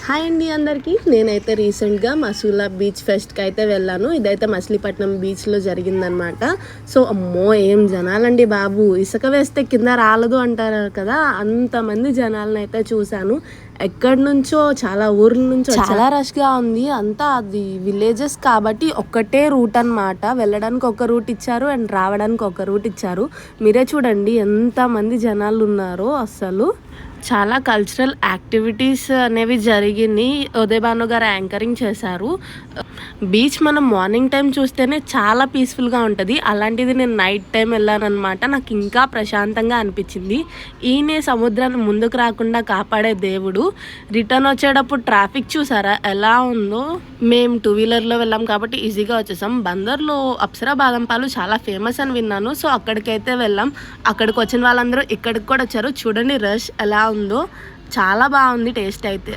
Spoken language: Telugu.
హాయ్ అండి అందరికీ. నేనైతే రీసెంట్గా మసూలా బీచ్ ఫెస్ట్కి అయితే వెళ్ళాను. ఇదైతే మచిలీపట్నం బీచ్లో జరిగిందనమాట. సో అమ్మో ఏం జనాలండి బాబు, ఇసుక వేస్తే కింద రాలదు అంటారు కదా, అంతమంది జనాలను అయితే చూశాను. ఎక్కడి నుంచో చాలా ఊర్ల నుంచో చాలా రష్గా ఉంది. అంతా అది విలేజెస్ కాబట్టి ఒక్కటే రూట్ అనమాట. వెళ్ళడానికి ఒక రూట్ ఇచ్చారు అండ్ రావడానికి ఒక రూట్ ఇచ్చారు. మీరే చూడండి ఎంతమంది జనాలు ఉన్నారో. అస్సలు చాలా కల్చరల్ యాక్టివిటీస్ అనేవి జరిగినాయి. ఉదయ్ భాను గారు యాంకరింగ్ చేశారు. బీచ్ మనం మార్నింగ్ టైం చూస్తేనే చాలా పీస్ఫుల్గా ఉంటుంది. అలాంటిది నేను నైట్ టైం వెళ్ళానమాట. నాకు ఇంకా ప్రశాంతంగా అనిపించింది. ఈయనే సముద్రాన్ని ముందుకు రాకుండా కాపాడే దేవుడు. రిటర్న్ వచ్చేటప్పుడు ట్రాఫిక్ చూసారా ఎలా ఉందో. మేము 2-వీలర్లో వెళ్ళాం కాబట్టి ఈజీగా వచ్చేసాం. బందర్లో అప్సరా బాదం పాలు చాలా ఫేమస్ అని విన్నాను. సో అక్కడికైతే వెళ్ళాం. అక్కడికి వచ్చిన వాళ్ళందరూ ఇక్కడికి కూడా వచ్చారు. చూడండి రష్ ఎలా ఉందో, చాలా బాగుంది టేస్ట్ అయితే.